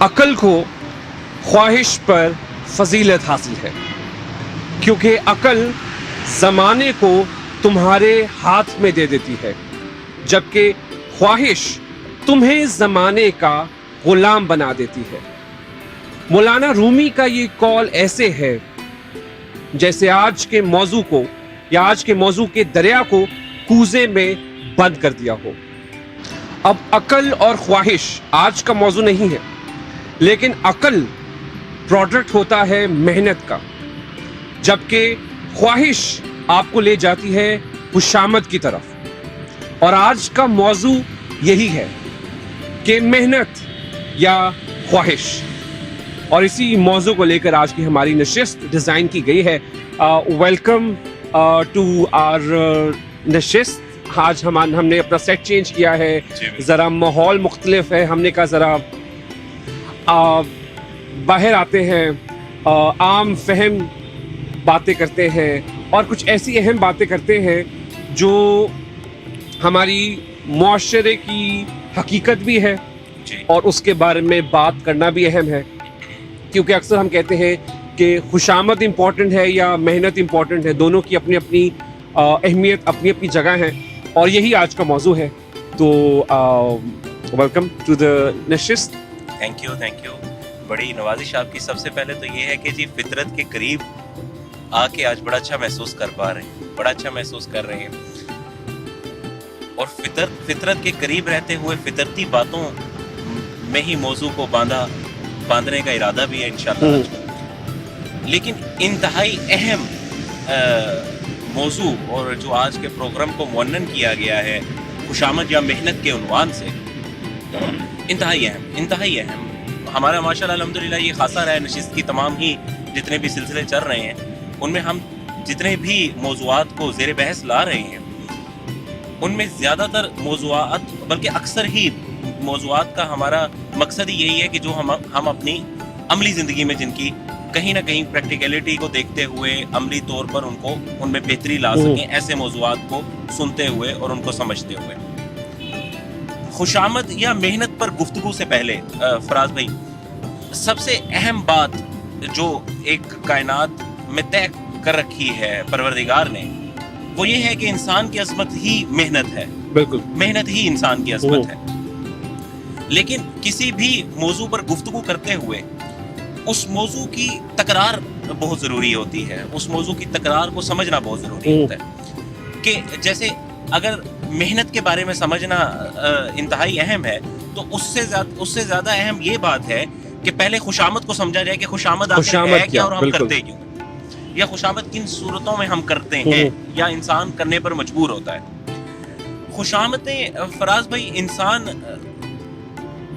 عقل کو خواہش پر فضیلت حاصل ہے، کیونکہ عقل زمانے کو تمہارے ہاتھ میں دے دیتی ہے، جبکہ خواہش تمہیں زمانے کا غلام بنا دیتی ہے۔ مولانا رومی کا یہ قول ایسے ہے جیسے آج کے موضوع کو یا آج کے موضوع کے دریا کو کوزے میں بند کر دیا ہو۔ اب عقل اور خواہش آج کا موضوع نہیں ہے، لیکن عقل پروڈکٹ ہوتا ہے محنت کا، جبکہ خواہش آپ کو لے جاتی ہے خوشامد کی طرف۔ اور آج کا موضوع یہی ہے کہ محنت یا خواہش، اور اسی موضوع کو لے کر آج کی ہماری نشست ڈیزائن کی گئی ہے۔ ویلکم ٹو آور نشست۔ آج ہم نے اپنا سیٹ چینج کیا ہے، ذرا ماحول مختلف ہے۔ ہم نے کہا ذرا باہر آتے ہیں، عام فہم باتیں کرتے ہیں اور کچھ ایسی اہم باتیں کرتے ہیں جو ہماری معاشرے کی حقیقت بھی ہے اور اس کے بارے میں بات کرنا بھی اہم ہے، کیونکہ اکثر ہم کہتے ہیں کہ خوشامد امپورٹنٹ ہے یا محنت امپورٹنٹ ہے، دونوں کی اپنی اپنی اہمیت اپنی اپنی جگہ ہیں، اور یہی آج کا موضوع ہے۔ تو ویلکم ٹو دا نشست۔ تھینک یو، بڑی نوازش آپ کی۔ سب سے پہلے تو یہ ہے کہ جی فطرت کے قریب آ کے آج بڑا اچھا محسوس کر پا رہے ہیں، بڑا اچھا محسوس کر رہے ہیں، اور فطرت کے قریب رہتے ہوئے فطرتی باتوں میں ہی موضوع کو باندھنے کا ارادہ بھی ہے انشاءاللہ۔ لیکن انتہائی اہم موضوع اور جو آج کے پروگرام کو معنن کیا گیا ہے خوشامد یا محنت کے عنوان سے، انتہائی اہم ہمارا ماشاءاللہ الحمدللہ یہ خاصا رہا ہے۔ نشست کی تمام ہی جتنے بھی سلسلے چل رہے ہیں ان میں ہم جتنے بھی موضوعات کو زیر بحث لا رہے ہیں ان میں زیادہ تر موضوعات بلکہ اکثر ہی موضوعات کا ہمارا مقصد ہی یہی ہے کہ جو ہم اپنی عملی زندگی میں جن کی کہیں نہ کہیں پریکٹیکلٹی کو دیکھتے ہوئے عملی طور پر ان میں بہتری لا سکیں، ایسے موضوعات کو سنتے ہوئے اور ان کو سمجھتے ہوئے۔ خوشامد یا محنت پر گفتگو سے پہلے فراز بھائی، سب سے اہم بات جو ایک کائنات میں طے کر رکھی ہے پروردگار نے، وہ یہ ہے کہ انسان کی عظمت ہی محنت ہے۔ بالکل، محنت ہی انسان کی عظمت ہے۔ لیکن کسی بھی موضوع پر گفتگو کرتے ہوئے اس موضوع کی تکرار بہت ضروری ہوتی ہے، اس موضوع کی تکرار کو سمجھنا بہت ضروری ہوتا ہے۔ کہ جیسے اگر محنت کے بارے میں سمجھنا انتہائی اہم ہے تو اس سے زیادہ اہم یہ بات ہے کہ پہلے خوشامد کو سمجھا جائے کہ خوشامد ہے کیا اور ہم کرتے کیوں، یا خوشامد کن صورتوں میں ہم کرتے ہیں یا انسان کرنے پر مجبور ہوتا ہے۔ خوشامدیں فراز بھائی انسان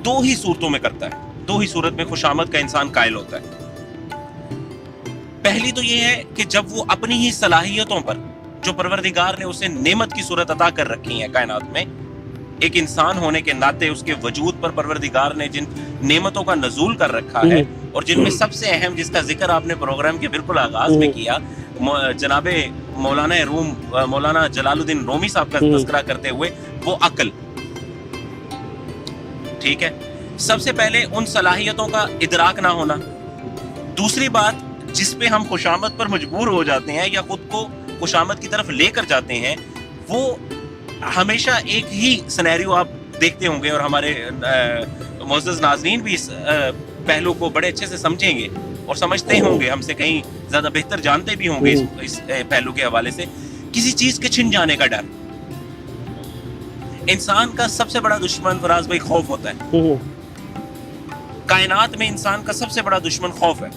دو ہی صورتوں میں کرتا ہے، دو ہی صورت میں خوشامد کا انسان قائل ہوتا ہے۔ پہلی تو یہ ہے کہ جب وہ اپنی ہی صلاحیتوں پر جو پروردگار نے اسے نعمت کی صورت عطا کر رکھی ہیں کائنات میں، ایک انسان ہونے کے ناطے اس کے وجود پر پروردگار نے جن نعمتوں کا نزول کر رکھا ہے، اور جن میں سب سے اہم جس کا ذکر آپ نے پروگرام کے بالکل آغاز میں کیا، جناب مولانا جلال الدین رومی صاحب کا تذکرہ کرتے ہوئے، وہ عقل، ٹھیک ہے۔ سب سے پہلے ان صلاحیتوں کا ادراک نہ ہونا۔ دوسری بات جس پہ ہم خوشامد پر مجبور ہو جاتے ہیں یا خود کو خوشامد کی طرف لے کر جاتے ہیں، وہ ہمیشہ ایک ہی سینیریو آپ دیکھتے ہوں گے، اور ہمارے معزز ناظرین بھی اس پہلو کو بڑے اچھے سے سمجھیں گے اور سمجھتے ہوں گے، ہم سے کہیں زیادہ بہتر جانتے بھی ہوں گے اس پہلو کے حوالے سے۔ کسی چیز کے چھن جانے کا ڈر۔ انسان کا سب سے بڑا دشمن فراز بھائی خوف ہوتا ہے۔ کائنات میں انسان کا سب سے بڑا دشمن خوف ہے،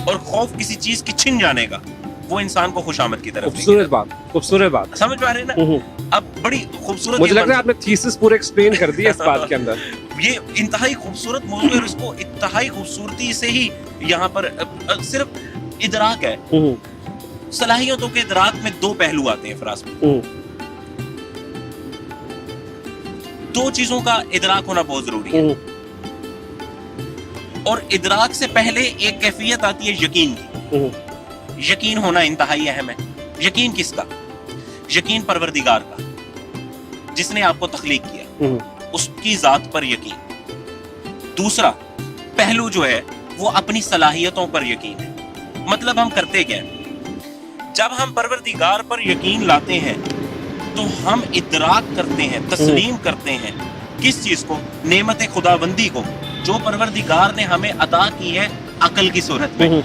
اور خوف کسی چیز کی چھن جانے کا وہ انسان کو خوشامد کی طرف خوبصورت بات سمجھ پا رہے ہیں نا؟ اب بڑی خوبصورت، مجھے لگ رہا ہے آپ نے تھیسس پورے ایکسپلین کر دیا اس بات کے اندر۔ یہ انتہائی خوبصورت موضوع ہے اور اس کو انتہائی خوبصورتی سے ہی یہاں پر صرف ادراک ہے۔ صلاحیتوں کے ادراک میں دو پہلو آتے ہیں فراز میں، دو چیزوں کا ادراک ہونا بہت ضروری ہے، اور ادراک سے پہلے ایک کیفیت آتی ہے یقین کی۔ یقین ہونا انتہائی اہم ہے۔ یقین کس کا؟ یقین پروردگار کا، جس نے آپ کو تخلیق کیا، اس کی ذات پر یقین۔ دوسرا، पहलू जो है वो अपनी सलाहियतों पर यकीन है। मतलब हम करते क्या है, जब हम परवरदिगार पर यकीन लाते हैं तो हम इदराक करते हैं, तस्लीम करते हैं किस चीज को, नेमत खुदाबंदी को जो परवरदिगार ने हमें अता की है अकल की सूरत में।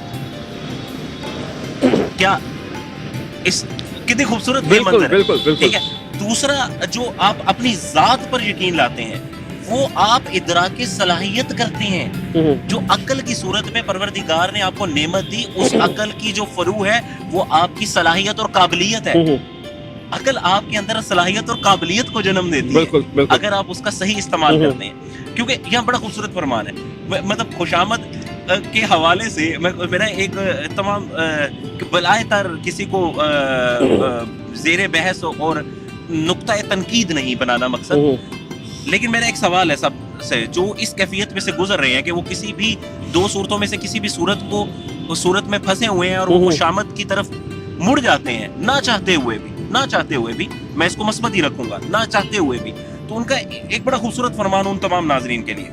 क्या इस कितनी खूबसूरत मंजर है, ठीक है। दूसरा जो आप अपनी जात पर यकीन लाते हैं वो आप इदराक की सलाहियत करते हैं जो अकल की सूरत में परवरदिगार ने आपको नेमत दी, उस अकल की जो फरू है वो आपकी सलाहियत और काबिलियत है। अकल आपके अंदर सलाहियत और काबिलियत को जन्म देती है अगर आप उसका सही इस्तेमाल करते हैं। क्योंकि यह बड़ा खूबसूरत फरमान है, मतलब खुशामद के हवाले से मेरा एक तमाम बलाए तर किसी को ज़ेरे बहस और नुक्ता तनकीद नहीं बनाना मकसद, लेकिन मेरा एक सवाल है सब से जो इस कैफियत में से गुजर रहे हैं कि वो किसी भी दो सूरतों में से किसी भी सूरत में फंसे हुए हैं और वो खुशामद की तरफ मुड़ जाते हैं ना चाहते हुए भी, मैं इसको मस्बत ही रखूंगा, ना चाहते हुए भी। तो उनका एक बड़ा खूबसूरत फरमान उन तमाम नाजरीन के लिए।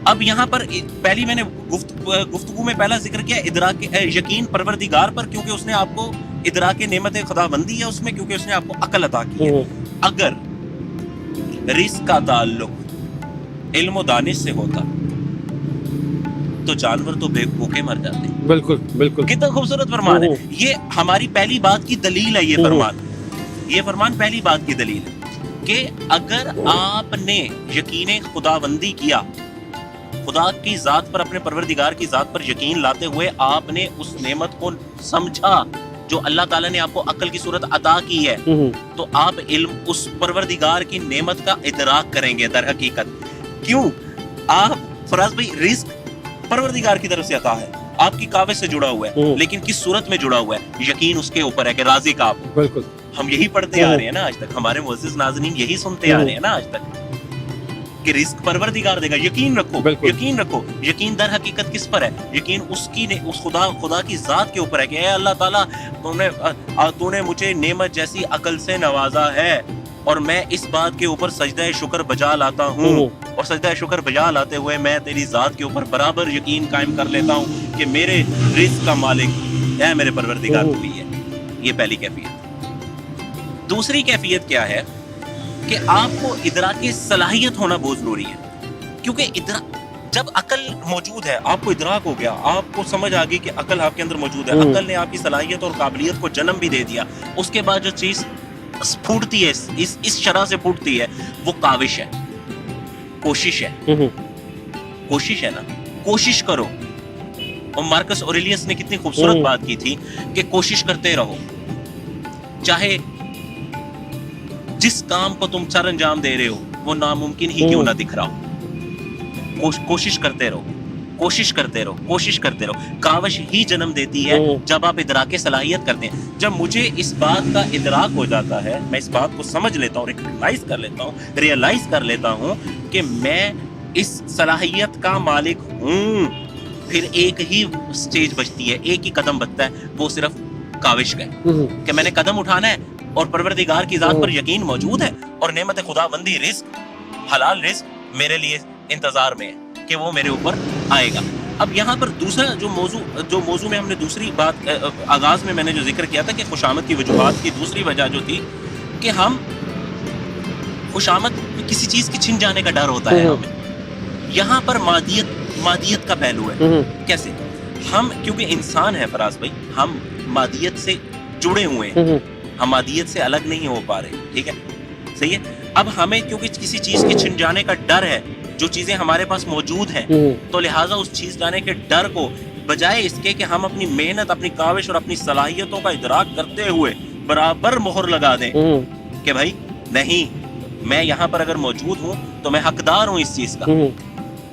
अब यहाँ पर पहली मैंने गुफ्तगू में पहला जिक्र किया इदराक यकीन परवरदिगार पर, क्योंकि उसने आपको इदराक नेमत खुदाबंदी है उसमें, क्योंकि उसने आपको अकल अता की है। अगर रिस्क का ताल्लुक इल्म और दानिश से होता तो जानवर तो भूखे मर जाते। बिल्कुल कितना खूबसूरत फरमान है ये। हमारी पहली बात की दलील है ये फरमान पहली बात की दलील है कि अगर आपने यकीन खुदाबंदी किया, खुदा की जात पर, अपने परवरदिगार की जात पर यकीन लाते हुए आपने उस नेमत को समझा जो अल्लाह ताला ने आपको अकल की सूरत अता की है, तो आप इल्म उस परवरदिगार की नेमत का इदराक करेंगे दर हकीकत। क्यों? आप फराज भाई रिस्क परवरदिगार की तरफ से अता है, आपकी काबिज से जुड़ा हुआ है, लेकिन किस सूरत में जुड़ा हुआ है? यकीन उसके ऊपर है कि राज़िक आप। बिल्कुल हम यही पढ़ते आ रहे हैं ना आज तक, हमारे मुअज़्ज़िज़ नाज़रीन यही सुनते आ रहे हैं ना आज तक कि रिस्क परवरदिगार देगा। यकीन रखो। यकीन दर हकीकत किस पर है? यकीन उसकी ने उस खुदा की जात के ऊपर है कि ऐ अल्लाह ताला तूने मुझे नेमत जैसी अकल से नवाजा है और मैं इस बात के ऊपर सजदा शुक्र बजा लाता हूँ, और सजदा शुक्र बजा लाते हुए मैं तेरी जात के ऊपर बराबर यकीन कायम कर लेता हूँ कि मेरे रिस्क का मालिक है मेरे परवरदिगार तू ही है। ये पहली कैफियत। दूसरी कैफियत क्या है कि आपको इदराक की सलाहियत होना बहुत जरूरी है, क्योंकि जब अकल मौजूद है, आपको इदराक हो गया, आपको समझ आ गई कि अकल आपके अंदर मौजूद है, अकल ने आपकी सलाहियत और काबिलियत को जन्म भी दे दिया, उसके बाद जो चीज फूटती है इस शरह से फूटती है वो काविश है, कोशिश है ना, कोशिश करो। और मार्कस ऑरेलियस ने कितनी खूबसूरत बात की थी कि कोशिश करते रहो, चाहे जिस काम को तुम सर अंजाम दे रहे हो वो नामुमकिन ही क्यों ना दिख रहा हो, कोशिश करते रहो। काविश ही जन्म देती है जब आप इदराक सलाहियत करते हैं। जब मुझे इस बात का इदराक हो जाता है, मैं इस बात को समझ लेता हूँ, रियलाइज कर लेता हूँ कि मैं इस सलाहियत का मालिक हूँ, फिर एक ही स्टेज बचती है, एक ही कदम बचता है, वो सिर्फ काविश का कि मैंने कदम उठाना है और परवरदिगार की जात पर यकीन मौजूद है और नेमत खुदाबंदी रिस्क, हलाल रिस्क मेरे लिए इंतजार में है कि वो मेरे ऊपर आएगा। अब यहाँ पर दूसरा जो मौजू में हमने दूसरी बात आगाज में मैंने जो जिक्र किया था कि खुशामद की वजूहात की दूसरी वजह जो थी कि हम खुशामद किसी चीज की छिन जाने का डर होता है हमें। यहाँ पर मादियत का पहलू है। कैसे? हम क्योंकि इंसान है फराज भाई, हम मादियत से जुड़े हुए हैं, हम मादियत से अलग नहीं हो पा रहे, ठीक है, सही है। अब हमें क्योंकि किसी चीज के छिन जाने का डर है, जो चीजें हमारे पास मौजूद हैं, तो लिहाजा उस चीज जाने के डर को बजाय इसके कि हम अपनी मेहनत, अपनी काविश और अपनी सलाहियतों का इदराक करते हुए बराबर मोहर लगा दें कि भाई नहीं, मैं यहाँ पर अगर मौजूद हूँ तो मैं हकदार हूँ इस चीज का,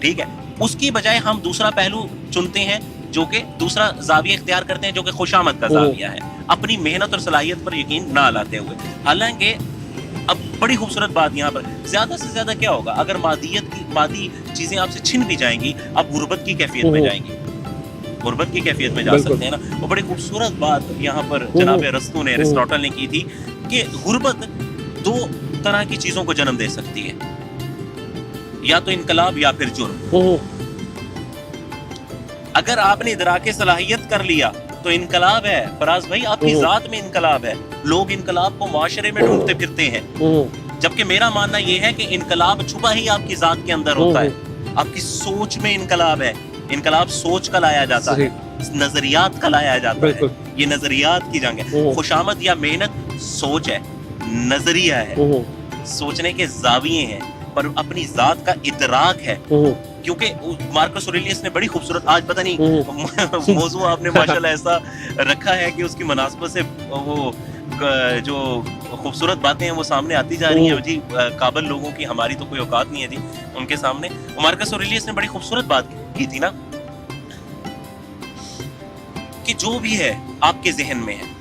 ठीक है, उसकी बजाय हम दूसरा पहलू चुनते हैं, जो कि दूसरा जाविया इख्तियार करते हैं, जो कि खुशामद का जाविया है, अपनी मेहनत और सलाहियत पर यकीन ना लाते हुए। हालांकि अब बड़ी खूबसूरत बात यहाँ पर, ज्यादा से ज्यादा क्या होगा अगर मादी चीजें आपसे छिन भी जाएंगी, आप गुर्बत की कैफियत में जाएंगी, गुर्बत की कैफियत में जा सकते हैं ना। वो बड़ी खूबसूरत बात यहाँ पर जनाब अरस्तू ने, अरिस्टोटल ने की थी कि गुर्बत दो तरह की चीजों को जन्म दे सकती है, या तो इनकलाब या फिर जुर्म। اگر آپ نے ادراک صلاحیت کر لیا تو انقلاب ہے فراز بھائی، آپ کی ذات میں انقلاب ہے. لوگ انقلاب کو معاشرے میں ڈھونڈتے پھرتے ہیں، جبکہ میرا ماننا یہ ہے کہ انقلاب چھپا ہی آپ کی ذات کے اندر ہوتا ہے. آپ کی سوچ میں انقلاب ہے. انقلاب سوچ کا لایا جاتا ہے، نظریات کا لایا جاتا ہے. یہ نظریات کی جنگ ہے. خوشامد یا محنت سوچ ہے، نظریہ ہے، سوچنے کے زاویے ہیں، پر اپنی ذات کا ادراک ہے. کیونکہ مارکس اوریلیس نے بڑی خوبصورت، آج پتہ نہیں موضوع آپ نے ماشاءاللہ ایسا رکھا ہے کہ اس کی مناسبت سے وہ جو خوبصورت باتیں ہیں وہ سامنے آتی جا رہی ہیں جی. قابل لوگوں کی ہماری تو کوئی اوقات نہیں ہے جی ان کے سامنے. مارکس اوریلیس نے بڑی خوبصورت بات کی تھی نا کہ جو بھی ہے آپ کے ذہن میں ہے،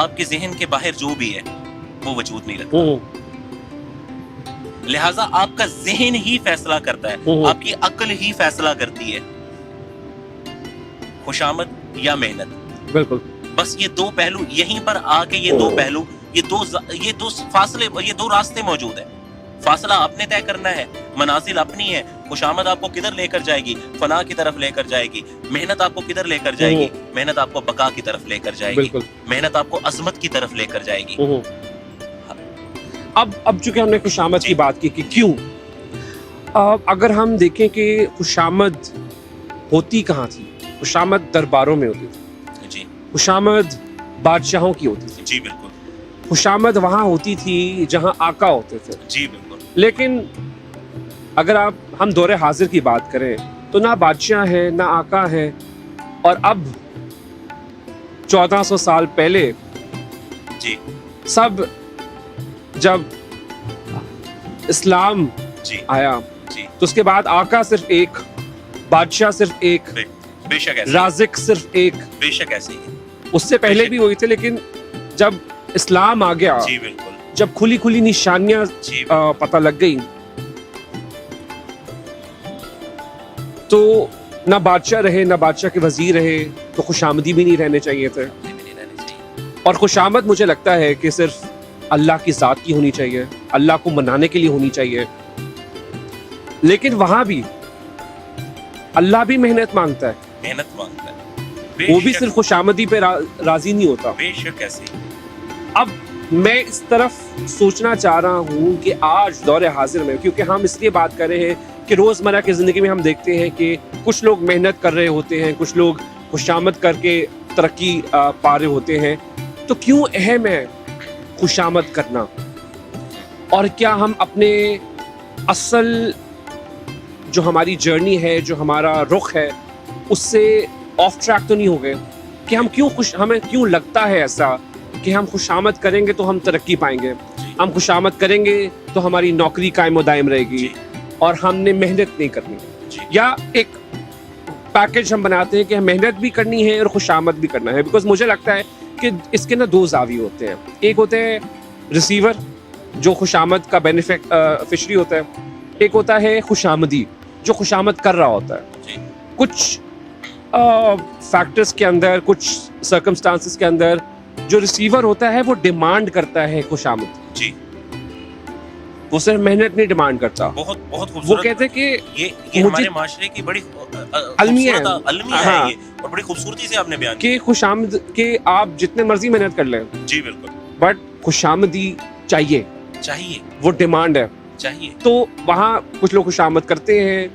آپ کے ذہن کے باہر جو بھی ہے وہ وجود نہیں رکھتا. لہٰذا آپ کا ذہن ہی فیصلہ کرتا ہے، آپ کی عقل ہی فیصلہ کرتی ہے. خوشامد یا محنت، بالکل. بس یہ دو پہلو یہیں پر آ کے، یہ دو پہلو، یہ دو فاصلے، یہ دو راستے موجود ہیں. فاصلہ آپ نے طے کرنا ہے، منازل اپنی ہے. خوشامد آپ کو کدھر لے کر جائے گی؟ فنا کی طرف لے کر جائے گی. محنت آپ کو کدھر لے کر جائے گی؟ محنت آپ کو بقا کی طرف لے کر جائے گی. محنت آپ کو عظمت کی طرف لے کر جائے گی. اب چونکہ ہم نے خوشامد کی بات کی کہ کیوں، اگر ہم دیکھیں کہ خوشامد ہوتی کہاں تھی؟ خوشامد درباروں میں ہوتی تھی جی. خوشامد بادشاہوں کی ہوتی تھی جی بالکل. خوشامد وہاں ہوتی تھی جہاں آقا ہوتے تھے. جی بالکل. لیکن اگر ہم دور حاضر کی بات کریں تو نہ بادشاہ ہیں نہ آقا ہیں. اور اب 1400 سال پہلے جی سب جب اسلام جی آیا جی تو اس کے بعد آقا صرف ایک، بادشاہ صرف ایک، بے شک ایسے، رازق صرف ایک. بے شک ایسے ہی. اس سے پہلے بھی ہوئی تھے، لیکن جب اسلام آ گیا، جی بالکل، جب کھلی کھلی نشانیاں جی پتہ لگ گئی، تو نہ بادشاہ رہے نہ بادشاہ کے وزیر رہے، تو خوشامدی بھی نہیں رہنے چاہیے تھے. اور خوشامد مجھے لگتا ہے کہ صرف اللہ کی ذات کی ہونی چاہیے، اللہ کو منانے کے لیے ہونی چاہیے. لیکن وہاں بھی اللہ بھی محنت مانگتا ہے، محنت مانگتا ہے. وہ بھی صرف خوشامدی پہ راضی نہیں ہوتا. بے شک ایسے. اب میں اس طرف سوچنا چاہ رہا ہوں کہ آج دور حاضر میں، کیونکہ ہم اس لیے بات کر رہے ہیں کہ روزمرہ کی زندگی میں ہم دیکھتے ہیں کہ کچھ لوگ محنت کر رہے ہوتے ہیں، کچھ لوگ خوشامد کر کے ترقی پا رہے ہوتے ہیں. تو کیوں اہم ہے خوشامد کرنا؟ اور کیا ہم اپنے اصل جو ہماری جرنی ہے، جو ہمارا رخ ہے، اس سے آف ٹریک تو نہیں ہو گئے؟ کہ ہمیں کیوں لگتا ہے ایسا کہ ہم خوشامد کریں گے تو ہم ترقی پائیں گے، ہم خوشامد کریں گے تو ہماری نوکری قائم و دائم رہے گی، اور ہم نے محنت نہیں کرنی؟ یا ایک پیکج ہم بناتے ہیں کہ محنت بھی کرنی ہے اور خوشامد بھی کرنا ہے. بیکاز مجھے لگتا ہے کہ اس کے نا دو زاویے ہوتے ہیں. ایک ہوتے ہیں ریسیور جو خوشامد کا بینیفیشری ہوتا ہے، ایک ہوتا ہے خوشامدی جو خوشامد کر رہا ہوتا ہے. کچھ فیکٹرز کے اندر، کچھ سرکمسٹانسز کے اندر جو ریسیور ہوتا ہے وہ ڈیمانڈ کرتا ہے خوشامد. جی. وہ صرف محنت نہیں ڈیمانڈ کرتا. بہت خوبصورت. وہ کہتے ہیں کہ یہ ہمارے معاشرے کی بڑی المیہ ہے یہ، اور بڑی خوبصورتی سے آپ نے بیان کہ خوشامد کہ آپ جتنے مرضی محنت کر لیں. جی بالکل. بٹ خوشامدی چاہیے، وہ ڈیمانڈ ہے چاہیے. تو وہاں کچھ لوگ خوشامد کرتے ہیں،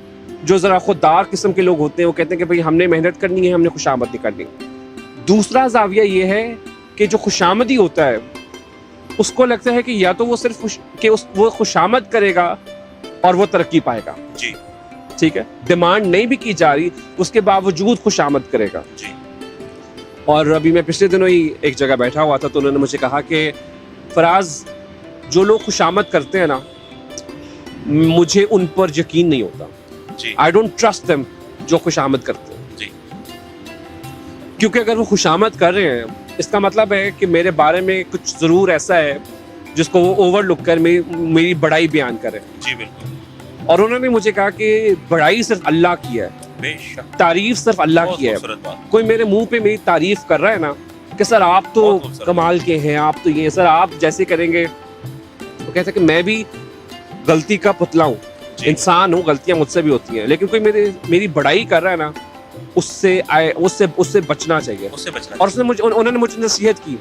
جو ذرا خوددار قسم کے لوگ ہوتے ہیں، وہ کہتے ہیں کہ بھئی ہم نے محنت کرنی ہے، ہم نے خوشامد نہیں کرنی. دوسرا زاویہ یہ ہے کہ جو خوشامدی ہوتا ہے اس کو لگتا ہے کہ یا تو وہ صرف وہ خوشامد کرے گا اور وہ ترقی پائے گا. جی ٹھیک ہے، ڈیمانڈ نہیں بھی کی جا رہی، اس کے باوجود خوشامد کرے گا. جی. اور ابھی میں پچھلے دنوں ہی ایک جگہ بیٹھا ہوا تھا تو انہوں نے مجھے کہا کہ فراز، جو لوگ خوشامد کرتے ہیں نا، مجھے ان پر یقین نہیں ہوتا. جی. I don't trust them جو خوشامد کرتے ہیں. جی. کیونکہ اگر وہ خوشامد کر رہے ہیں، اس کا مطلب ہے کہ میرے بارے میں کچھ ضرور ایسا ہے جس کو وہ اوور لک کر میری بڑائی بیان کرے. جی بالکل. اور انہوں نے مجھے کہا کہ بڑائی صرف اللہ کی ہے، بے شک. تعریف صرف اللہ کی ہے. کوئی میرے منہ پہ میری تعریف کر رہا ہے نا کہ سر آپ تو کمال کے ہیں، آپ تو یہ، سر آپ جیسے کریں گے، وہ کہتا ہے کہ میں بھی غلطی کا پتلا ہوں. इंसान हूँ, गलतियां मुझसे भी होती हैं, लेकिन कोई मेरी बड़ाई कर रहा है ना, उससे बचना चाहिए। उससे बचना और उन्होंने मुझे नसीहत की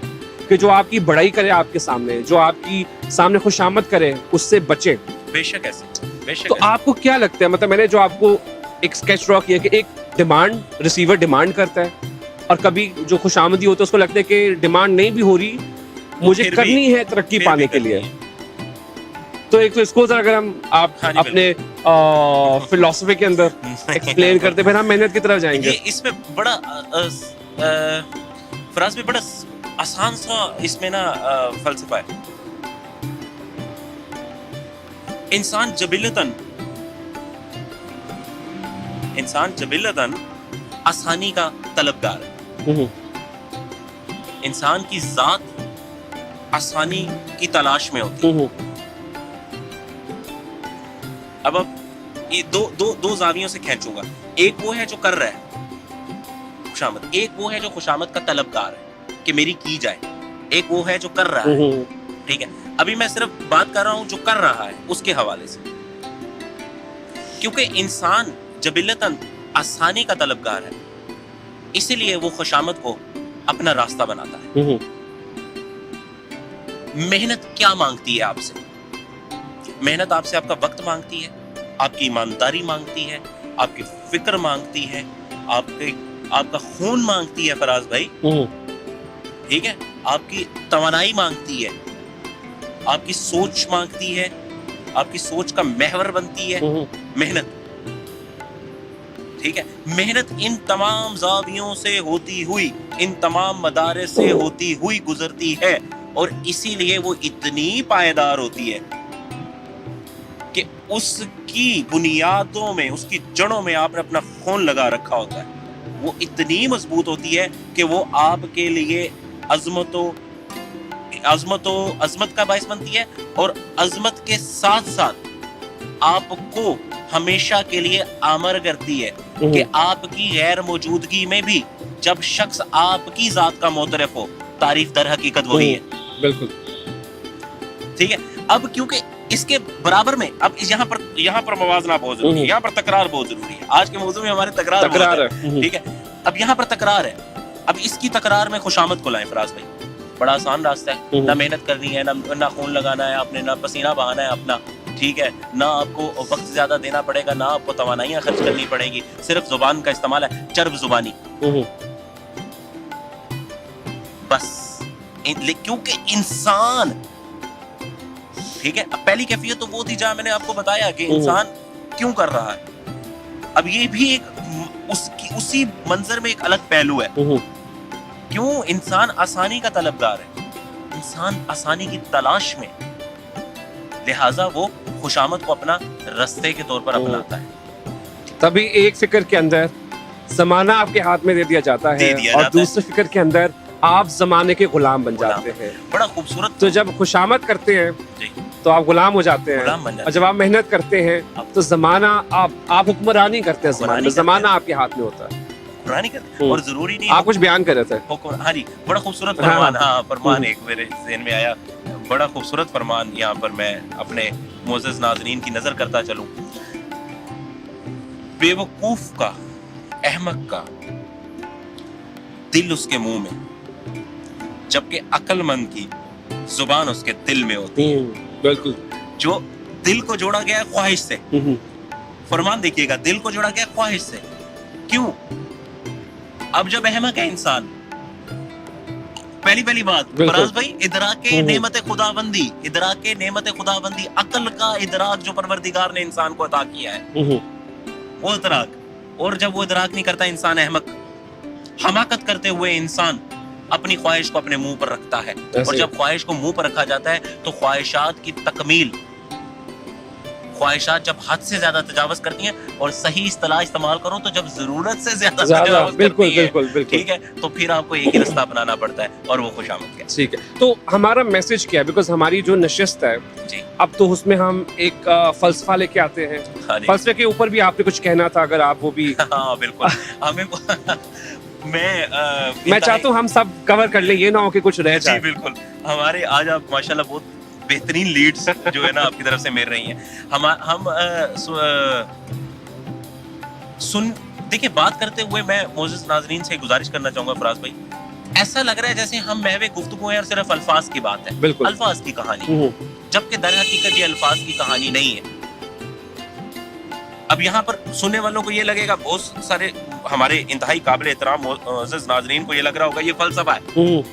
कि जो आपकी बड़ाई करे आपके सामने, जो आपकी सामने खुशामद करे, उससे बचे। बेशक ऐसे, बेशक तो ऐसे। आपको क्या लगता है, मतलब मैंने जो आपको एक स्केच ड्रॉ किया कि एक डिमांड, रिसीवर डिमांड करता है, और कभी जो खुशामदी होता है उसको लगता है कि डिमांड नहीं भी हो रही, मुझे फिर भी- करनी है तरक्की फिर पाने भी के करनी लिए। है। तो एक तो इसको जरा अगर हम आप हाँ जी, अपने फिलॉसफी के अंदर एक्सप्लेन करते, फिर हम मेहनत की तरफ ये जाएंगे। इसमें बड़ा फराज में बड़ा आसान सा इसमें ना फलसफा है। इंसान जबिलतन आसानी का तलबगार है। इंसान की जात आसानी की तलाश में होती है। अब ये दो जावियों से खींचूंगा। एक वो है जो कर रहा है खुशामद, एक वो है जो खुशामद का तलबगार है कि मेरी की जाए, एक वो है जो कर रहा है। ठीक है, अभी मैं सिर्फ बात कर रहा हूं जो कर रहा है उसके हवाले से, क्योंकि इंसान जबिलतन आसानी का तलबगार है, इसीलिए वो खुशामद को अपना रास्ता बनाता है। मेहनत क्या मांगती है आपसे? मेहनत आपसे आपका वक्त मांगती है, आपकी ईमानदारी मांगती है, आपकी फिक्र मांगती है, आपका खून मांगती है फराज भाई। ठीक है, आपकी तवानाई मांगती है, आपकी सोच मांगती है, आपकी सोच का महवर बनती है मेहनत। ठीक है, मेहनत इन तमाम जावियों से होती हुई, इन तमाम मदारे से होती हुई गुजरती है, और इसीलिए वो इतनी पायदार होती है कि उसकी बुनियादों में, उसकी जड़ों में आपने अपना खून लगा रखा होता है। वो इतनी मजबूत होती है कि वो आपके लिए अजमत का बायस बनती है, और अजमत के साथ साथ आपको हमेशा के लिए आमर करती है कि आपकी गैर मौजूदगी में भी जब शख्स आपकी जात का मोतरफ हो, तारीफ दर हकीकत वही है। बिल्कुल ठीक है, अब क्योंकि इसके बराबर में अब यहाँ पर मवाजना बहुत जरूरी है, यहाँ पर तकरार बहुत जरूरी है। आज के मौजूद में हमारे तकरार है। ठीक है, अब यहाँ पर तकरार है, अब इसकी तकरार में खुशामद को लाएं फराज भाई। बड़ा आसान रास्ता है, ना मेहनत करनी है, ना खून लगाना है आपने, ना पसीना बहाना है अपना। ठीक है, ना आपको वक्त ज्यादा देना पड़ेगा, ना आपको तवानाइयां खर्च करनी पड़ेगी, सिर्फ जुबान का इस्तेमाल है, चर्ब जुबानी बस। क्योंकि इंसान, ठीक है, अब पहली कैफियत तो वो थी जहां मैंने आपको बताया कि इंसान क्यों कर रहा है। अब ये भी एक उसी मंजर में एक अलग पहलू है। क्यों इंसान आसानी का तलबगार है, इंसान आसानी की तलाश में, लिहाजा वो खुशामद को अपना रास्ते के तौर पर अपनाता है। तभी एक फिक्र के अंदर जमाना आपके हाथ में दे दिया जाता है, और दूसरे फिक्र के अंदर आप जमाने के गुलाम बन जाते हैं। बड़ा खूबसूरत। तो जब खुशामद करते हैं जी, तो आप गुलाम हो जाते हैं, गुलाम बन जाते हैं। और जब आप मेहनत करते हैं तो जमाना आप हुक्मरानी करते हैं, जमाना आपके हाथ में होता है। हुक्मरानी करते हैं, और जरूरी नहीं आप कुछ बयान कर रहे थे। हाँ जी, बड़ा खूबसूरत फरमान। हाँ, फरमान एक मेरे ज़हन में आया, बड़ा खूबसूरत फरमान। यहाँ पर मैं अपने मोअज़्ज़ज़ नाज़रीन की नजर करता चलूं। बेवकूफ का, अहमक का दिल उसके मुंह में, जबकि अक्लमंद की जुबान उसके दिल में होती है। बिल्कुल, जो दिल को जोड़ा गया है ख्वाहिश से। फरमान देखिएगा, दिल को जोड़ा गया ख्वाहिश से। क्यों? अब जब अहमक है इंसान, पहली बात फराज भाई, इदराके नेमत खुदाबंदी, इदराके नेमत खुदाबंदी, अक्ल का इदराक जो परवरदिगार ने इंसान को अता किया है, वो इदराक। और जब वो इदराक नहीं करता इंसान अहमक, हमाकत करते हुए इंसान अपनी ख्वाहिश को अपने मुंह पर रखता है। और जब ख्वाहिश को मुंह पर रखा जाता है तो ख्वाहिशात की तकमील, ख्वाहिशात जब हद से ज्यादा तजावज करती हैं, और सही इस्तेलाह इस्तेमाल करो तो जब जरूरत से ज्यादा तजावज करती है, ठीक है, तो फिर आपको एक ही रास्ता अपनाना पड़ता है, और वो खुशामद है। ठीक है, तो हमारा मैसेज क्या है? बिकॉज हमारी जो नशिस्त है जी, अब तो उसमें हम एक फलसफा लेके आते हैं। फलसफे के ऊपर भी आपने कुछ कहना था, अगर आप वो भी। हाँ बिल्कुल, हमें मैं चाहता हूँ हम सब कवर कर लें, ये ना हो कि कुछ रह जाए। जी बिल्कुल, हमारे आज आप माशाल्लाह बहुत बेहतरीन लीड्स जो है ना आपकी तरफ से मिल रही हैं. हम सुन देखिए, बात करते हुए मैं मोअज़्ज़िज़ नाज़रीन से गुजारिश करना चाहूँगा फराज भाई, ऐसा लग रहा है जैसे हम महवे गुफ्तगू हैं और सिर्फ अल्फाज की बात है, बिल्कुल. अल्फाज की कहानी, जबकि दर हकीकत ये अल्फाज की कहानी नहीं है. अब यहाँ पर सुनने वालों को ये लगेगा, बहुत सारे हमारे इंतहाई काबिल एहतराम मोअज़्ज़िज़ नाज़रीन को ये लग रहा होगा ये फ़लसफ़ा है,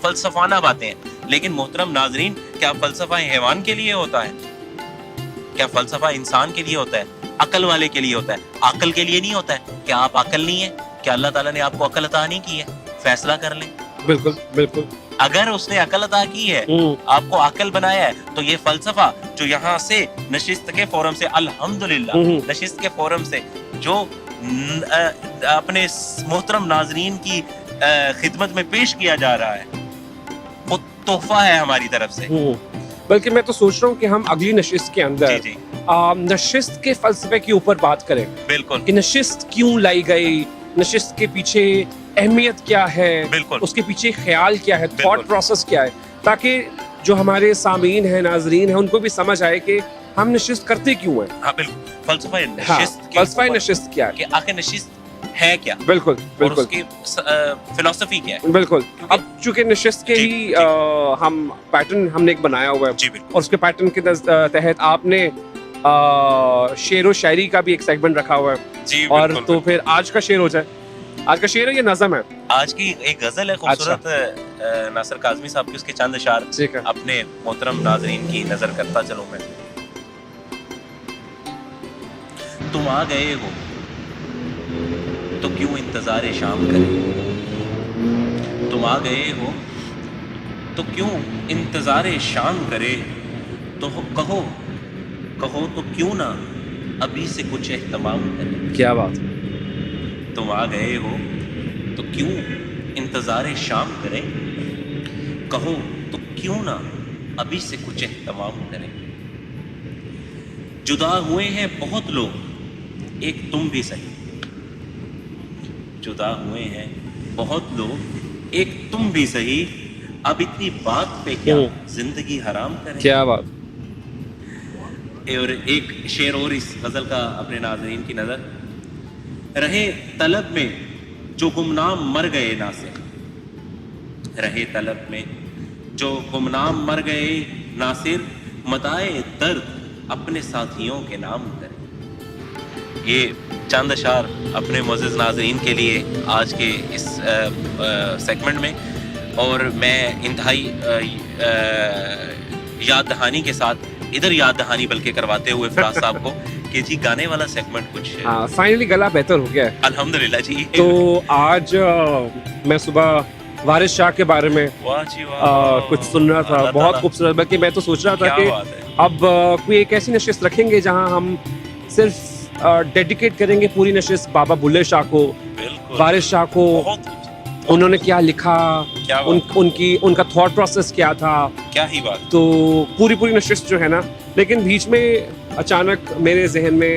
फ़लसफ़ाना बातें हैं. लेकिन मोहतरम नाज़रीन, क्या फ़लसफ़ा हैवान के लिए होता है? क्या फ़लसफ़ा इंसान के लिए होता है? अकल वाले के लिए होता है, अकल के लिए नहीं होता है. क्या आप अकल नहीं है? क्या अल्लाह ताला ने आपको अकल अता नहीं की है? फैसला कर लें. बिल्कुल बिल्कुल. अगर उसने अकल अता की है, आपको अकल बनाया है, तो ये फलसफा जो यहाँ से नशिस्त के फोरम से, अल्हम्दुलिल्लाह नशिस्त के फोरम से जो अपने मोहतरम नाजरीन की खिदमत में पेश किया जा रहा है, वो तोहफा है हमारी तरफ से. बल्कि मैं तो सोच रहा हूँ कि हम अगली नशिस्त के अंदर जी. नशिस्त के फलसफे के ऊपर बात करें. बिल्कुल. कि नशिस्त क्यों लाई गई, नशिस्त के पीछे अहमियत क्या है, बिल्कुल. उसके पीछे ख्याल क्या है, बिल्कुल. थॉट प्रोसेस क्या है, ताकि जो हमारे सामीन हैं, नाजरीन हैं, उनको भी समझ आए कि हम नशिस्त करते क्यों हैं. हाँ बिल्कुल. फलसफा नशिस्त के फलसफा ऊपर नशिस्त क्या है, कि आखिर नशिस्त है क्या, बिल्कुल और बिल्कुल उसकी फिलॉसफी क्या है. बिल्कुल. अब चूंकि नशिस्त के जी, ही जी. हम पैटर्न हमने एक बनाया हुआ है, जी बिल्कुल. और उसके पैटर्न के तहत आपने शेर व शायरी का भी एक सेगमेंट रखा हुआ है. जी और बिल्कुल. तो फिर आज का शेर हो जाए. आज का शेर है, ये नज़म है. आज की एक गजल है खूबसूरत, नासिर काज़मी साहब की, उसके चंद अशार ठीक है. अपने मोहतरम नाजरीन की नजर करता चलूं मैं. तुम आ गए हो तो क्यों इंतजार शाम करें, तुम आ गए हो तो क्यों इंतजार शाम करे, तो कहो तो क्यों ना अभी से कुछ एहतमाम करें. क्या बात. तुम आ गए हो तो क्यों इंतजार शाम करें, कहो तो क्यों ना अभी से कुछ एहतमाम करें. जुदा हुए हैं बहुत लोग, एक तुम भी सही. जुदा हुए हैं बहुत लोग, एक तुम भी सही. अब इतनी बात पे क्या जिंदगी हराम करें. क्या बात. और एक शेर और इस गजल का अपने नाज़रीन की नजर. रहे तलब में जो गुमनाम मर गए नासिर, रहे तलब में जो गुमनाम मर गए नासिर, मताए दर्द अपने साथियों के नाम करें. ये चंद अशार अपने मुअज़्ज़िज़ नाज़रीन के लिए आज के इस सेगमेंट में, और मैं इंतहाई याद दहानी के साथ, इधर याद दहानी बल्कि करवाते हुए फराज साहब को कि जी गाने वाला सेगमेंट कुछ. हाँ, फाइनली गला बेहतर हो गया है. अल्हम्दुलिल्लाह जी. तो आज मैं सुबह वारिस शाह के बारे में वाह जी वाह, कुछ सुन रहा था, बहुत खूबसूरत. बल्कि मैं तो सोच रहा था कि अब कोई एक ऐसी नशिस्त रखेंगे जहां हम सिर्फ डेडिकेट करेंगे पूरी नशिस्त बाबा बुल्ले शाह को, वारिस शाह को, उन्होंने क्या लिखा, उनका थॉट प्रोसेस क्या था. क्या ही बात. तो पूरी नशिस्त जो है ना, लेकिन बीच में अचानक मेरे जहन में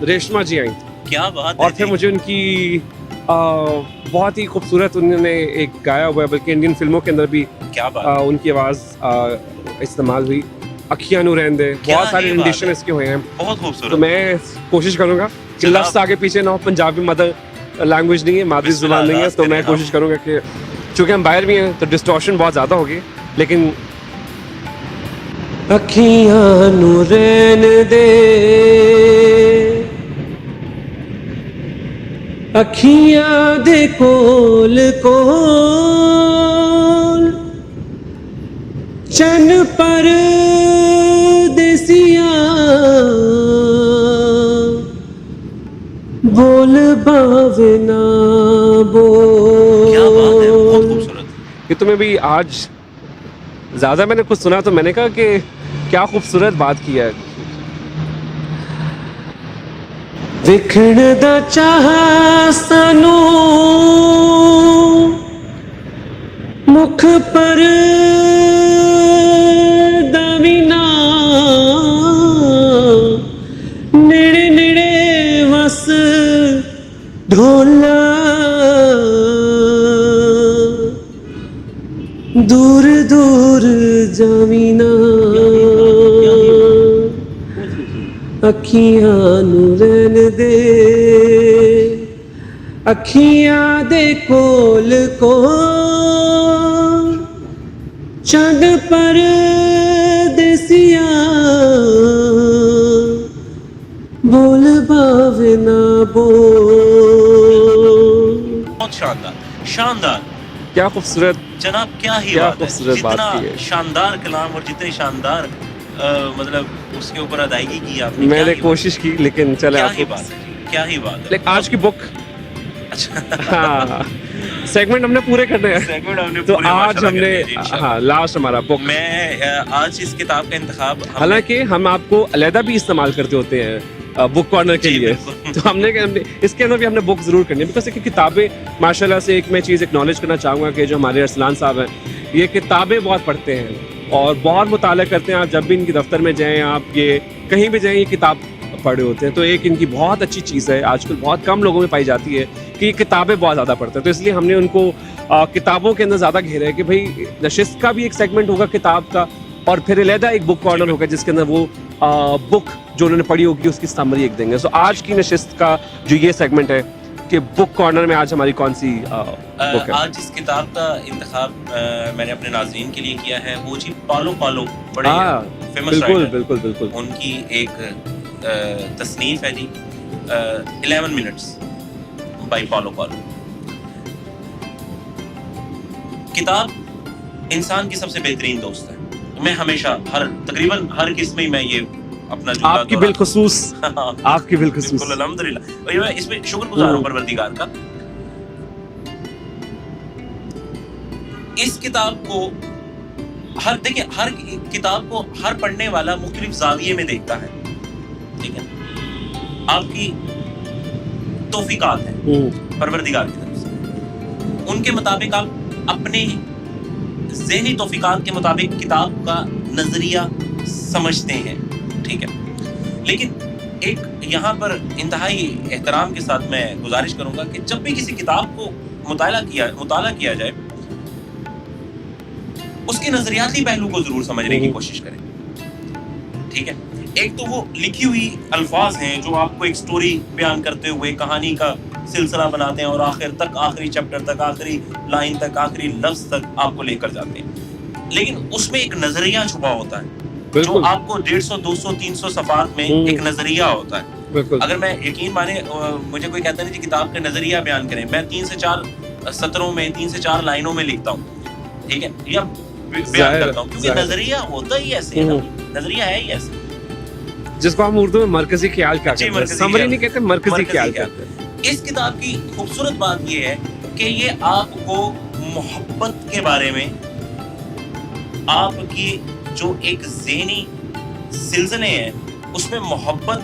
रेशमा जी आई. क्या बात. और फिर मुझे उनकी बहुत ही खूबसूरत उन्होंने एक गाया हुआ है, बल्कि इंडियन फिल्मों के अंदर भी क्या बात. उनकी आवाज़ इस्तेमाल हुई. अखियाँ नू रहंदे, बहुत सारे rendition इसके हुए हैं. बहुत खूबसूरत. तो मैं कोशिश करूँगा कि लफ्ज़ आगे पीछे ना हो. पंजाबी मदर लैंग्वेज नहीं है, मादरी ज़ुबान नहीं है, तो मैं कोशिश करूँगा कि चूँकि हम बाहर भी हैं तो डिस्टॉर्शन बहुत ज़्यादा होगी, लेकिन अखियाँ नू रहन दे, अखियाँ दे कोल कोल, चन पर देसिया बोल बावे ना बोल. क्या बात है, बहुत खूबसूरत. कि तुम्हें भी आज ज़्यादा मैंने कुछ सुना तो मैंने कहा कि क्या खूबसूरत बात किया है. विखण दा चाह सानू मुख पर दविना, नेड़े नेड़े वस ढोला, دور دور جاوینا اکھیاں نو رہن دے اکھیاں دے کول کو چند پر دیسیا بول باوے نہ بول. بہت شاندار شاندار کیا خوبصورت جناب, کیا ہی کیا بات ہے, خوبصورت بات جتنا کی ہے. شاندار کلام اور جتنی شاندار مطلب اس کے اوپر ادائیگی کی آپ نے, میں کیا نے ہی کوشش کی لیکن چلے کیا آپ ہی کو. بات ہے, کیا ہی بات ہے. لیکن آج کی بک اچھا ہاں سیگمنٹ ہم نے پورے کرنے ہیں سیگمنٹ ہم نے تو پورے آج ماشاءاللہ ہم کر نے دیے جی انشاءاللہ. ہاں لاسٹ ہمارا بک. میں آج اس کتاب کا انتخاب ہم نے حالانکہ ہم آپ کو علیحدہ بھی استعمال کرتے ہوتے ہیں بک کارنر کے جی لیے, بالکل. تو ہم نے اس کے اندر بھی ہم نے بک ضرور کرنی ہے, بیکاز کتابیں ماشاءاللہ سے ایک میں چیز اکنالج کرنا چاہوں گا کہ جو ہمارے ارسلان صاحب ہیں یہ کتابیں بہت پڑھتے ہیں اور بہت مطالعہ کرتے ہیں. آپ جب بھی ان کی دفتر میں جائیں, آپ یہ کہیں بھی جائیں, یہ کتاب پڑھے ہوتے ہیں, تو ایک ان کی بہت اچھی چیز ہے, آج کل بہت کم لوگوں میں پائی جاتی ہے کہ یہ کتابیں بہت زیادہ پڑھتے ہیں. تو اس لیے ہم نے ان کو کتابوں کے اندر زیادہ گھیرا ہے کہ بھائی نشست کا بھی ایک سیگمنٹ ہوگا کتاب کا, اور پھر علیحدہ ایک بک کارنر ہوگا جس کے اندر وہ بک جو انہوں نے پڑھی ہوگی اس کی سمری ایک دیں گے. سو آج کی نشست کا جو یہ سیگمنٹ ہے کہ بک کارنر میں آج ہماری کون سی بک ہے. آج جس کتاب کا انتخاب میں نے اپنے ناظرین کے لیے کیا ہے وہ جی پالو پالو, بڑے فیمس بالکل رائٹر, بالکل بالکل ان کی ایک تصنیف ہے جی 11 منٹس بائی پالو پالو. کتاب انسان کی سب سے بہترین دوست ہے. میں ہمیشہ تقریباً ہر قسم میں یہ اپنا آپ کی بالخصوص آپ کی بالخصوص بالکل الحمدللہ, اور میں اس میں شکر گزار ہوں پروردگار کا. اس کتاب کو ہر کتاب کو ہر پڑھنے والا مختلف زاویے میں دیکھتا ہے, ٹھیک ہے. آپ کی توفیقات ہیں پروردگار کی طرف سے, ان کے مطابق آپ اپنے ذہنی توفیقات کے مطابق کتاب کا نظریہ سمجھتے ہیں, ٹھیک ہے. لیکن ایک یہاں پر انتہائی احترام کے ساتھ میں گزارش کروں گا کہ جب بھی کسی کتاب کو مطالعہ کیا جائے اس کے نظریاتی پہلو کو ضرور سمجھنے کی کوشش کریں, ٹھیک ہے. ایک تو وہ لکھی ہوئی الفاظ ہیں جو آپ کو ایک سٹوری بیان کرتے ہوئے کہانی کا سلسلہ بناتے ہیں اور آخر تک, آخری چیپٹر تک, آخری لائن تک, آخری لفظ تک آپ کو لے کر جاتے ہیں. لیکن اس میں ایک نظریہ چھپا ہوتا ہے جو آپ کو 150 200 300 صفحات میں ایک نظریہ ہوتا ہے. اگر میں یقین مانے مجھے کوئی کہتا نہیں کہ کتاب کا نظریہ بیان کریں, میں 3 سے 4 سطروں میں 3 سے 4 لائنوں میں لکھتا ہوں, ٹھیک ہے, یا بیان کرتا ہوں, کیونکہ نظریہ ہوتا ہی ایسے ہے, نظریہ ہے ہی ایسے جس کو ہم اردو میں مرکزی خیال کہتے ہیں, سمری نہیں کہتے, مرکزی خیال کہتے ہیں. اس کتاب کی خوبصورت بات یہ ہے کہ یہ آپ کو محبت کے بارے میں, آپ کی جو ایک ذہنی سلسلے ہیں اس میں محبت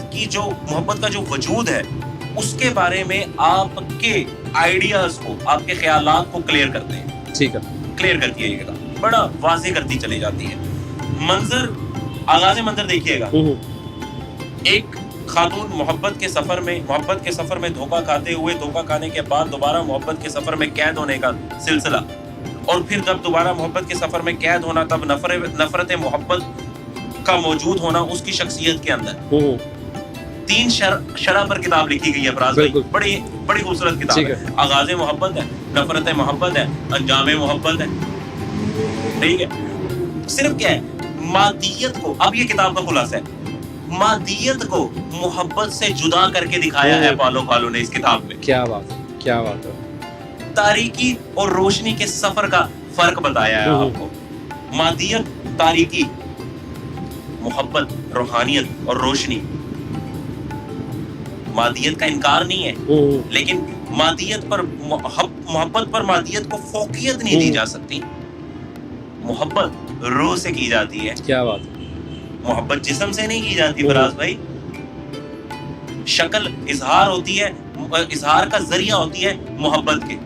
کا جو وجود ہے اس کے بارے میں آپ کے آئیڈیاز کو, آپ کے خیالات کو کلیئر کرتے ہیں, ٹھیک ہے, کلیئر کرتی ہے یہ کتاب, بڑا واضح کرتی چلی جاتی ہے. آغاز منظر دیکھیے گا, ایک خاتون محبت کے سفر میں دھوکہ کھاتے ہوئے, دھوکہ کھانے کے بعد دوبارہ محبت کے سفر میں قید ہونے کا سلسلہ, اور پھر جب دوبارہ محبت کے سفر میں قید ہونا تب نفرت محبت کا موجود ہونا اس کی شخصیت کے اندر. 3 شرح پر کتاب لکھی گئی ہے فراز بھائی, بڑی خوبصورت کتاب ہے. آغاز محبت ہے, نفرت محبت ہے, انجام محبت ہے, ٹھیک ہے. صرف کیا ہے, مادیت کو, اب یہ کتاب کا خلاصہ ہے, مادیت کو محبت سے جدا کر کے دکھایا ہے پالو پالو نے اس کتاب میں. کیا بات ہے. تاریکی اور روشنی کے سفر کا فرق بتایا ہے آپ کو. مادیت, تاریکی, محبت, روحانیت اور روشنی. مادیت کا انکار نہیں ہے, لیکن محبت پر مادیت کو فوقیت نہیں دی جا سکتی. محبت روح سے کی جاتی ہے. کیا بات. محبت جسم سے نہیں کی جاتی فراز بھائی. شکل اظہار ہوتی ہے, اظہار کا ذریعہ ہوتی ہے محبت کے.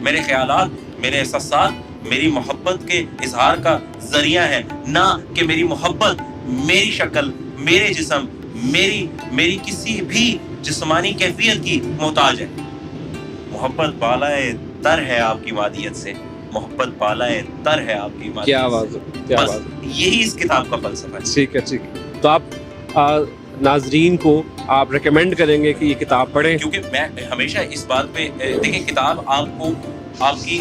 میرے خیالات, میرے احساسات میری محبت کے اظہار کا ذریعہ ہے, نہ کہ میری محبت میری شکل, میرے جسم, میری کسی بھی جسمانی کیفیت کی محتاج ہے. محبت بالائے تر ہے آپ کی مادیت سے, मोहब्बत पाला है तर है आपकी माँ क्या की बात से। है, क्या बस बात है। यही इस किताब का फलसफा है। ठीक है, ठीक है। तो आप नाजरीन को आप रेकमेंड करेंगे कि ये किताब पढ़ें? क्योंकि मैं हमेशा इस बात पे देखिए, किताब आपको आपकी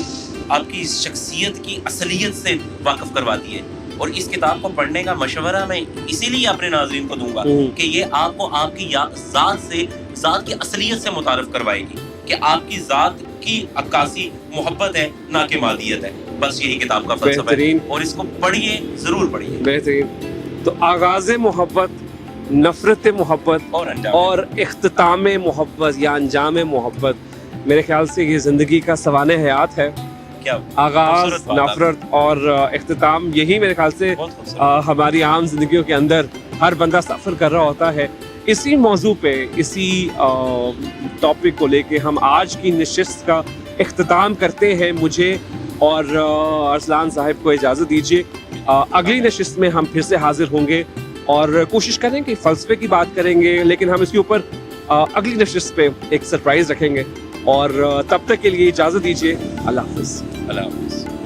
आपकी शख्सियत की असलियत से वाकिफ करवाती है, और इस किताब को पढ़ने का मशवरा मैं इसीलिए अपने नाज़रीन को दूंगा कि ये आपको आपकी ज़ात की असलियत से मुतारफ करवाएगी कि आपकी ज़ात की अक्कासी मोहब्बत है, ना कि मादियत है। बस यही किताब का फलसफा है, बेहतरीन। और इसको पढ़िए, ज़रूर पढ़िए। बेहतरीन। तो आगाज़ मोहब्बत, नफ़रत मोहब्बत और अंजाम और इख्तिताम मोहब्बत या अंजाम मोहब्बत, मेरे ख्याल से ये ज़िंदगी का सवाने हयात है। क्या आगाज़, खूबसूरत बात नफ़रत और इख्तिताम, यही मेरे ख्याल से बहुत खूबसूरत। हमारी आम जिंदगियों के अंदर हर बंदा सफ़र कर रहा होता है। इसी मौजू पे, इसी टॉपिक को लेके हम आज की नशिस्त का इख्तिताम करते हैं। मुझे और अरसलान साहब को इजाज़त दीजिए। अगली नशिस्त में हम फिर से हाजिर होंगे और कोशिश करेंगे फ़लसफ़े की बात करेंगे, लेकिन हम इसके ऊपर अगली नशिस्त पे एक सरप्राइज़ रखेंगे। और तब तक के लिए इजाज़त दीजिए। अल्लाह हाफ़िज़। अल्लाह हाफ़िज़।